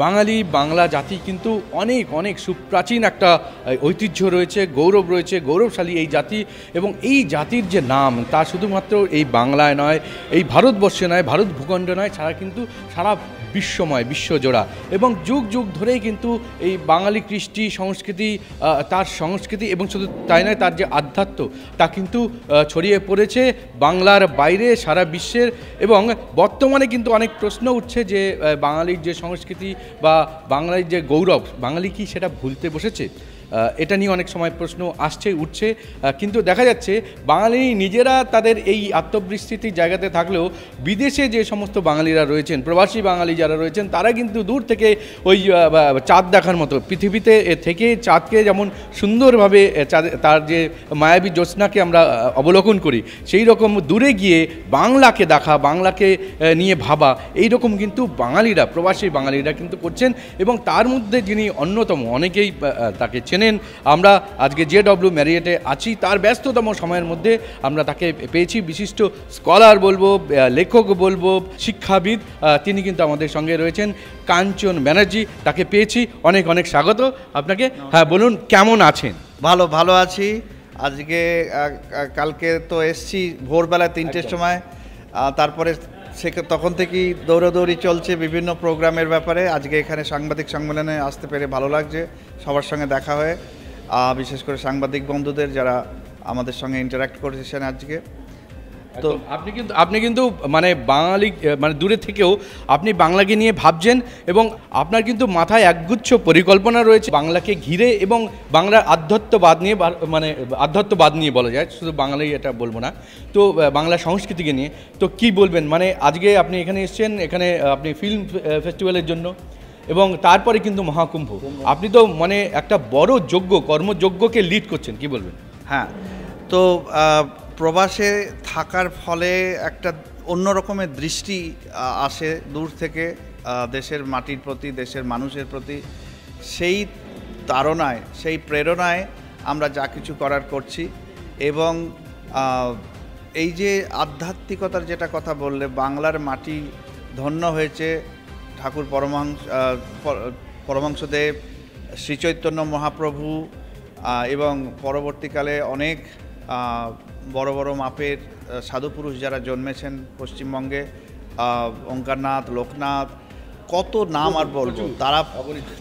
বাঙালি বাংলা জাতি কিন্তু অনেক অনেক সুপ্রাচীন একটা ঐতিহ্য রয়েছে, গৌরব রয়েছে, গৌরবশালী এই জাতি। এবং এই জাতির যে নাম তা শুধুমাত্র এই বাংলায় নয়, এই ভারতবর্ষে নয়, ভারত ভূখণ্ডে নয়, ছাড়া কিন্তু সারা বিশ্বময়, বিশ্বজোড়া। এবং যুগ যুগ ধরেই কিন্তু এই বাঙালি কৃষ্টি সংস্কৃতি, তার সংস্কৃতি এবং শুধু তাই নয়, তার যে আধ্যাত্ম তা কিন্তু ছড়িয়ে পড়েছে বাংলার বাইরে সারা বিশ্বের। এবং বর্তমানে কিন্তু অনেক প্রশ্ন উঠছে যে বাঙালির যে সংস্কৃতি বা বাঙালির যে গৌরব, বাঙালি কি সেটা ভুলতে বসেছে? এটা নিয়ে অনেক সময় প্রশ্ন আসছে, উঠছে। কিন্তু দেখা যাচ্ছে বাঙালি নিজেরা তাদের এই আত্মবিস্মৃতির জায়গাতে থাকলেও বিদেশে যে সমস্ত বাঙালিরা রয়েছেন, প্রবাসী বাঙালি যারা রয়েছেন, তারা কিন্তু দূর থেকে ওই চাঁদ দেখার মতো পৃথিবীতে থেকে চাঁদকে যেমন সুন্দরভাবে তার যে মায়াবী জ্যোৎস্নাকে আমরা অবলোকন করি, সেই রকম দূরে গিয়ে বাংলাকে দেখা, বাংলাকে নিয়ে ভাবা, এই রকম কিন্তু বাঙালিরা, প্রবাসী বাঙালিরা কিন্তু করছেন। এবং তার মধ্যে যিনি অন্যতম, অনেকেই তাকে চেনেন, আমরা আজকে JW ম্যারিয়েটে আছি, তার ব্যস্ততম সময়ের মধ্যে আমরা তাকে পেয়েছি। বিশিষ্ট স্কলার বলবো, লেখক বলবো, শিক্ষাবিদ, তিনি কিন্তু আমাদের সঙ্গে রয়েছেন, কাঞ্চন ব্যানার্জি। তাকে পেয়েছি, অনেক অনেক স্বাগত আপনাকে। হ্যাঁ, বলুন কেমন আছেন? ভালো আছি। আজকে কালকে তো এসছি ভোরবেলা 3টের সময়, তারপরে তখন থেকেই দৌড়াদৌড়ি চলছে বিভিন্ন প্রোগ্রামের ব্যাপারে। আজকে এখানে সাংবাদিক সম্মেলনে আসতে পেরে ভালো লাগছে, সবার সঙ্গে দেখা হয়ে, বিশেষ করে সাংবাদিক বন্ধুদের যারা আমাদের সঙ্গে ইন্টারাক্ট করেছেন আজকে। তো আপনি কিন্তু মানে বাঙালি, মানে দূরে থেকেও আপনি বাংলাকে নিয়ে ভাবছেন এবং আপনার কিন্তু মাথায় একগুচ্ছ পরিকল্পনা রয়েছে বাংলাকে ঘিরে এবং বাংলার আধ্যাত্মবাদ নিয়ে, মানে আধ্যাত্মবাদ নিয়ে বলা যায়, শুধু বাঙালি এটা বলবো না, তো বাংলা সংস্কৃতিকে নিয়ে। তো কি বলবেন, মানে আজকে আপনি এখানে এসেছেন, এখানে আপনি ফিল্ম ফেস্টিভ্যালের জন্য, এবং তারপরে কিন্তু মহাকুম্ভ, আপনি তো মানে একটা বড় কর্মযজ্ঞকে লিড করছেন, কি বলবেন? হ্যাঁ, তো প্রবাসে থাকার ফলে একটা অন্য রকমের দৃষ্টি আসে দূর থেকে দেশের মাটির প্রতি, দেশের মানুষের প্রতি। সেই তাড়নায়, সেই প্রেরণায় আমরা যা কিছু করার করছি। এবং এই যে আধ্যাত্মিকতার যেটা কথা বললে, বাংলার মাটি ধন্য হয়েছে ঠাকুর পরমহংসদেব, শ্রীচৈতন্য মহাপ্রভু, এবং পরবর্তীকালে অনেক বড় বড় মাপের সাধুপুরুষ যারা জন্মেছেন পশ্চিমবঙ্গে, ওঙ্কারনাথ, লোকনাথ, কত নাম আর বলবো,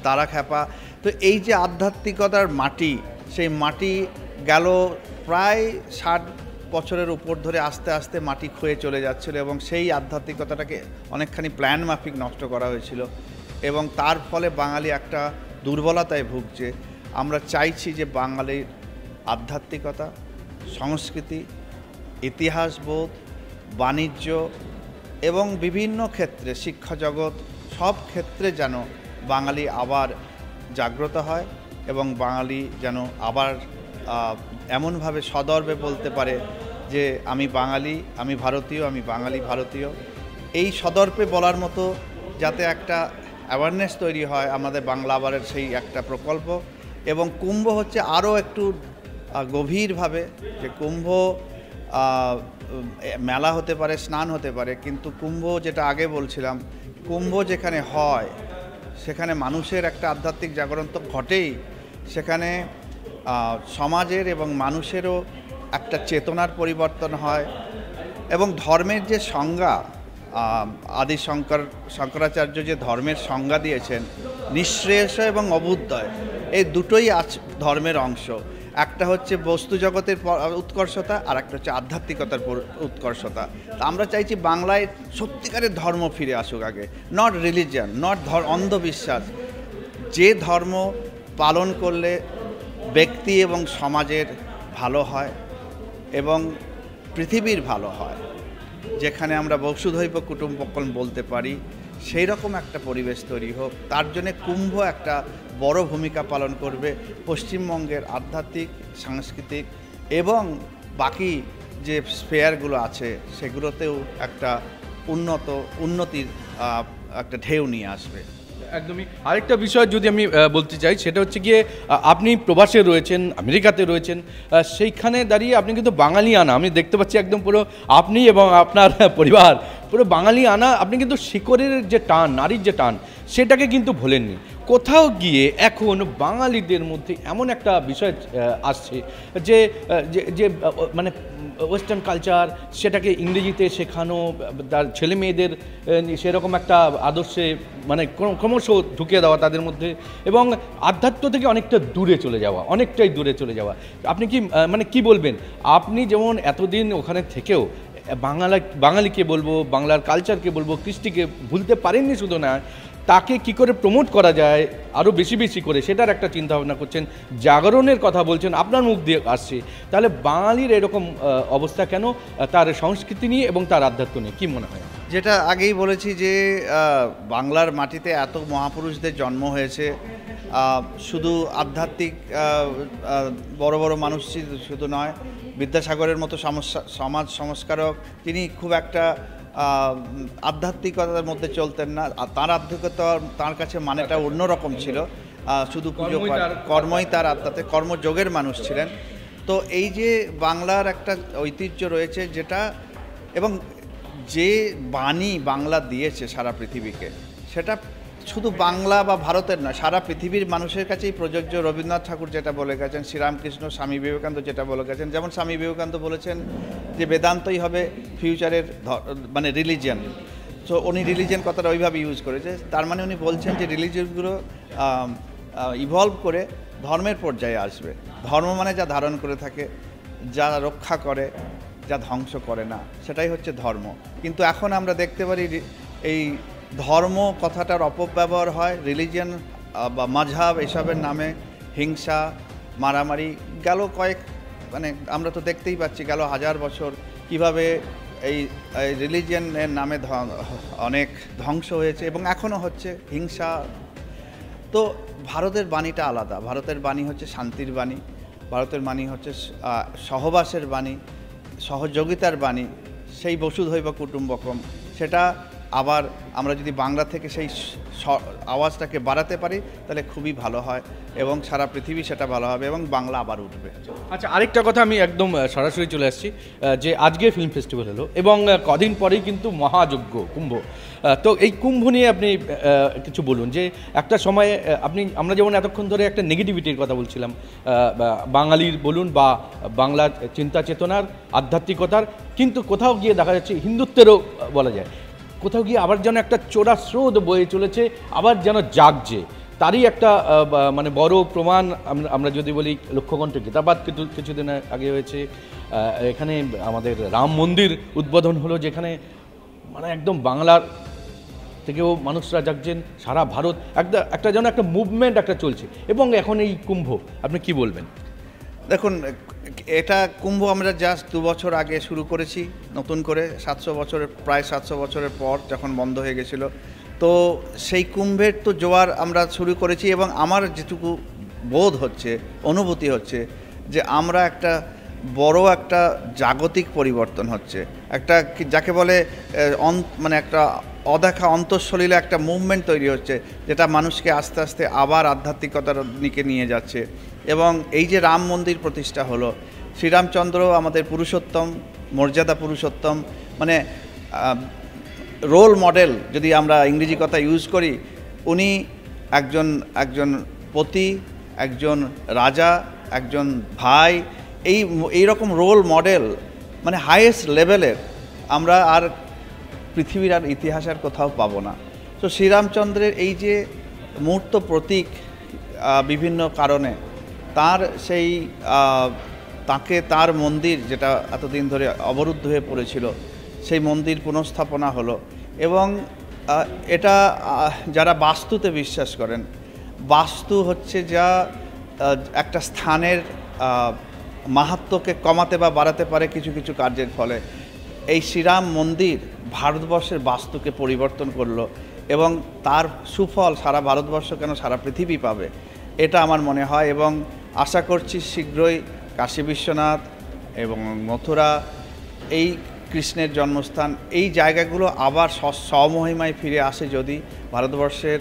তারা খ্যাপা। তো এই যে আধ্যাত্মিকতার মাটি, সেই মাটি গেল প্রায় 60 বছরের উপর ধরে আস্তে আস্তে মাটি ক্ষয়ে চলে যাচ্ছিল, এবং সেই আধ্যাত্মিকতাটাকে অনেকখানি প্ল্যান মাফিক নষ্ট করা হয়েছিল, এবং তার ফলে বাঙালি একটা দুর্বলতায় ভুগছে। আমরা চাইছি যে বাঙালির আধ্যাত্মিকতা, সংস্কৃতি, ইতিহাসবোধ, বাণিজ্য এবং বিভিন্ন ক্ষেত্রে, শিক্ষা জগৎ, সব ক্ষেত্রে যেন বাঙালি আবার জাগ্রত হয় এবং বাঙালি যেন আবার এমনভাবে সদর্বে বলতে পারে যে আমি বাঙালি, আমি ভারতীয়, আমি বাঙালি ভারতীয়। এই সদর্পে বলার মতো যাতে একটা অ্যাওয়ারনেস তৈরি হয় আমাদের বাংলা আবারের, সেই একটা প্রকল্প। এবং কুম্ভ হচ্ছে আরও একটু গভীরভাবে, যে কুম্ভ মেলা হতে পারে, স্নান হতে পারে, কিন্তু কুম্ভ যেটা আগে বলছিলাম, কুম্ভ যেখানে হয় সেখানে মানুষের একটা আধ্যাত্মিক জাগরণ তো ঘটেই, সেখানে সমাজের এবং মানুষেরও একটা চেতনার পরিবর্তন হয়। এবং ধর্মের যে সংজ্ঞা, আদি শঙ্করাচার্য যে ধর্মের সংজ্ঞা দিয়েছেন, নিঃশ্রেয়স এবং অভ্যুদয়, এই দুটোই ধর্মের অংশ। একটা হচ্ছে বস্তু জগতের উৎকর্ষতা, আর একটা হচ্ছে আধ্যাত্মিকতার উৎকর্ষতা। তা আমরা চাইছি বাংলায় সত্যিকারের ধর্ম ফিরে আসুক আগে, নট রিলিজিয়ান, নট অন্ধবিশ্বাস। যে ধর্ম পালন করলে ব্যক্তি এবং সমাজের ভালো হয় এবং পৃথিবীর ভালো হয়, যেখানে আমরা বসুধৈব কুটুম্বকম বলতে পারি, সেই রকম একটা পরিবেশ তৈরি হোক। তার জন্যে কুম্ভ একটা বড় ভূমিকা পালন করবে পশ্চিমবঙ্গের আধ্যাত্মিক, সাংস্কৃতিক এবং বাকি যে স্ফেয়ারগুলো আছে সেগুলোতেও একটা উন্নতির একটা ঢেউ নিয়ে আসবে। একদমই। আরেকটা বিষয় যদি আমি বলতে চাই, সেটা হচ্ছে গিয়ে আপনি প্রবাসে রয়েছেন, আমেরিকাতে রয়েছেন, সেইখানে দাঁড়িয়ে আপনি কিন্তু বাঙালি আনা, আমি দেখতে পাচ্ছি একদম পুরো আপনি এবং আপনার পরিবার পুরো বাঙালি আনা। আপনি কিন্তু শিকড়ের যে টান, নারীর যে টান, সেটাকে কিন্তু ভোলেননি। কোথাও গিয়ে এখন বাঙালিদের মধ্যে এমন একটা বিষয় আসছে যে যে মানে ওয়েস্টার্ন কালচার, সেটাকে ইংরেজিতে শেখানো, তার ছেলে মেয়েদের সেরকম একটা আদর্শে মানে ক্রমশ ঢুকিয়ে দেওয়া তাদের মধ্যে, এবং আধ্যাত্ম থেকে অনেকটা দূরে চলে যাওয়া, অনেকটাই দূরে চলে যাওয়া। আপনি কি মানে কি বলবেন? আপনি যেমন এতদিন ওখানে থেকেও বাঙালিকে বলবো, বাংলার কালচারকে বলবো, কৃষ্টিকে ভুলতে পারেননি, শুধু না তাকে কি করে প্রমোট করা যায় আরও বেশি বেশি করে, সেটার একটা চিন্তাভাবনা করছেন, জাগরণের কথা বলছেন, আপনার মুখ দিয়ে আসছে। তাহলে বাঙালির এরকম অবস্থা কেন, তার সংস্কৃতি নিয়ে এবং তার আধ্যাত্ম নিয়ে কী মনে হয়? যেটা আগেই বলেছি যে বাংলার মাটিতে এত মহাপুরুষদের জন্ম হয়েছে, শুধু আধ্যাত্মিক বড় বড় মানুষ শুধু নয়, বিদ্যাসাগরের মতো সমাজ সংস্কারক, তিনি খুব একটা আধ্যাত্মিকতার মধ্যে চলতেন না। তার আধ্যাত্মিকতা তার কাছে মানেটা অন্যরকম ছিল, শুধু পুজো কর্মই তার আধ্যাত্মে কর্মযোগের মানুষ ছিলেন। তো এই যে বাংলার একটা ঐতিহ্য রয়েছে যেটা, এবং যে বাণী বাংলা দিয়েছে সারা পৃথিবীকে, সেটা শুধু বাংলা বা ভারতের নয়, সারা পৃথিবীর মানুষের কাছেই প্রযোজ্য। রবীন্দ্রনাথ ঠাকুর যেটা বলে গেছেন, শ্রীরামকৃষ্ণ, স্বামী বিবেকানন্দ যেটা বলে গেছেন, যেমন স্বামী বিবেকানন্দ বলেছেন যে বেদান্তই হবে ফিউচারের মানে রিলিজিয়ান। সো উনি রিলিজিয়ান কথাটা ওইভাবে ইউজ করেছে, তার মানে উনি বলছেন যে রিলিজিয়ানগুলো ইভলভ করে ধর্মের পর্যায়ে আসবে। ধর্ম মানে যা ধারণ করে থাকে, যা রক্ষা করে, যা ধ্বংস করে না, সেটাই হচ্ছে ধর্ম। কিন্তু এখন আমরা দেখতে পারি এই ধর্ম কথাটার অপব্যবহার হয়, রিলিজিয়ান বা মাযহাব এসবের নামে হিংসা, মারামারি। গেল মানে আমরা তো দেখতেই পাচ্ছি গেল 1000 বছর কীভাবে এই রিলিজিয়ানের নামে অনেক ধ্বংস হয়েছে এবং এখনও হচ্ছে হিংসা। তো ভারতের বাণীটা আলাদা। ভারতের বাণী হচ্ছে শান্তির বাণী, ভারতের বাণী হচ্ছে সহবাসের বাণী, সহযোগিতার বাণী, সেই বসুধৈব কুটুম্বকম। সেটা আবার আমরা যদি বাংলা থেকে সেই আওয়াজটাকে বাড়াতে পারি তাহলে খুবই ভালো হয়, এবং সারা পৃথিবী সেটা ভালো হবে এবং বাংলা আবার উঠবে। আচ্ছা, আরেকটা কথা আমি একদম সরাসরি চলে আসছি, যে আজকে ফিল্ম ফেস্টিভ্যাল হলো এবং কদিন পরেই কিন্তু মহাযজ্ঞ কুম্ভ। তো এই কুম্ভ নিয়ে আপনি কিছু বলুন, যে একটা সময়ে আমরা যেমন এতক্ষণ ধরে একটা নেগেটিভিটির কথা বলছিলাম, বাঙালির বলুন বা বাংলার চিন্তা চেতনার, আধ্যাত্মিকতার, কিন্তু কোথাও গিয়ে দেখা যাচ্ছে হিন্দুত্বেরও বলা যায়, কোথাও গিয়ে আবার যেন একটা চোরা স্রোত বয়ে চলেছে, আবার যেন জাগছে। তারই একটা মানে বড় প্রমাণ আমরা যদি বলি, লক্ষ্যকণ্ঠ গীতাপাঠ কিছুদিন আগে হয়েছে, এখানে আমাদের রাম মন্দির উদ্বোধন হলো, যেখানে মানে একদম বাংলার থেকেও মানুষরা জাগছেন, সারা ভারত একটা যেন একটা মুভমেন্ট একটা চলছে। এবং এখন এই কুম্ভ, আপনি কি বলবেন? দেখুন, এটা কুম্ভ আমরা জাস্ট 2 বছর আগে শুরু করেছি নতুন করে, 700 বছরের প্রায় 700 বছরের পর যখন বন্ধ হয়ে গেছিল। তো সেই কুম্ভের তো জোয়ার আমরা শুরু করেছি, এবং আমার যেটুকু বোধ হচ্ছে, অনুভূতি হচ্ছে যে আমরা একটা বড় একটা জাগতিক পরিবর্তন হচ্ছে, একটা যাকে বলে মানে একটা অদেখা অন্তঃসলীলে একটা মুভমেন্ট তৈরি হচ্ছে, যেটা মানুষকে আস্তে আস্তে আবার আধ্যাত্মিকতার দিকে নিয়ে যাচ্ছে। এবং এই যে রাম মন্দির প্রতিষ্ঠা হলো, শ্রীরামচন্দ্র আমাদের পুরুষোত্তম, মর্যাদা পুরুষোত্তম, মানে রোল মডেল যদি আমরা ইংরেজি কথা ইউজ করি, উনি একজন পতি, একজন রাজা, একজন ভাই, এই রকম রোল মডেল মানে হাইয়েস্ট লেভেলের আমরা আর পৃথিবীর আর ইতিহাসের কোথাও পাবো না। তো শ্রীরামচন্দ্রের এই যে মূর্ত প্রতীক, বিভিন্ন কারণে তার সেই তার মন্দির যেটা এতদিন ধরে অবরুদ্ধ হয়ে পড়েছিল, সেই মন্দির পুনঃস্থাপনা হলো। এবং এটা যারা বাস্তুতে বিশ্বাস করেন, বাস্তু হচ্ছে যা একটা স্থানের মাহাত্ম্যকে কমাতে বা বাড়াতে পারে কিছু কিছু কার্যের ফলে। এই শ্রীরাম মন্দির ভারতবর্ষের বাস্তুকে পরিবর্তন করলো, এবং তার সুফল সারা ভারতবর্ষ কেন সারা পৃথিবী পাবে, এটা আমার মনে হয়। এবং আশা করছি শীঘ্রই কাশী বিশ্বনাথ এবং মথুরা, এই কৃষ্ণের জন্মস্থান, এই জায়গাগুলো আবার স্বমহিমায় ফিরে আসে যদি ভারতবর্ষের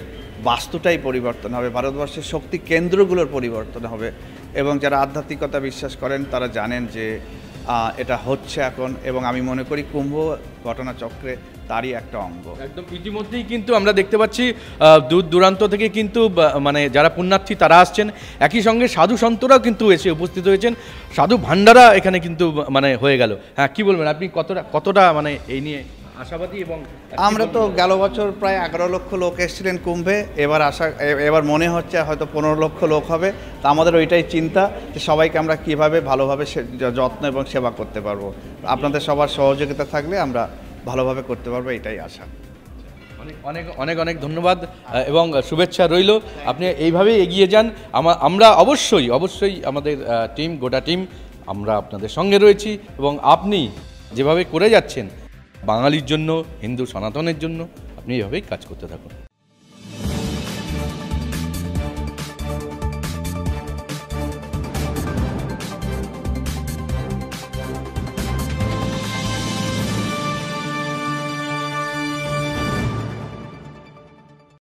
বাস্তুটাই পরিবর্তন হবে, ভারতবর্ষের শক্তি কেন্দ্রগুলোর পরিবর্তন হবে। এবং যারা আধ্যাত্মিকতা বিশ্বাস করেন তারা জানেন যে এটা হচ্ছে এখন, এবং আমি মনে করি কুম্ভ ঘটনাচক্রে তারই একটা অঙ্গ। একদম ইতিমধ্যেই কিন্তু আমরা দেখতে পাচ্ছি দূর দূরান্ত থেকে কিন্তু মানে যারা পুণ্যার্থী তারা আসছেন, একই সঙ্গে সাধু সন্তরাও কিন্তু এসে উপস্থিত হয়েছেন, সাধু ভান্ডারা এখানে কিন্তু মানে হয়ে গেল। হ্যাঁ, কি বলবেন আপনি, কতটা মানে এই নিয়ে আশাবাদী? এবং আমরা তো গেল বছর প্রায় 11 লক্ষ লোক এসেছিলেন কুম্ভে, এবার মনে হচ্ছে হয়তো 15 লক্ষ লোক হবে। তা আমাদের ওইটাই চিন্তা যে সবাইকে আমরা কীভাবে ভালোভাবে যত্ন এবং সেবা করতে পারবো। আপনাদের সবার সহযোগিতা থাকলে আমরা ভালোভাবে করতে পারবো, এটাই আশা। অনেক অনেক অনেক অনেক ধন্যবাদ এবং শুভেচ্ছা রইল, আপনি এইভাবেই এগিয়ে যান। আমরা অবশ্যই আমাদের গোটা টিম আমরা আপনাদের সঙ্গে রয়েছি, এবং আপনি যেভাবে করে যাচ্ছেন বাঙালির জন্য, হিন্দু সনাতনের জন্য, আপনি এইভাবেই কাজ করতে থাকুন।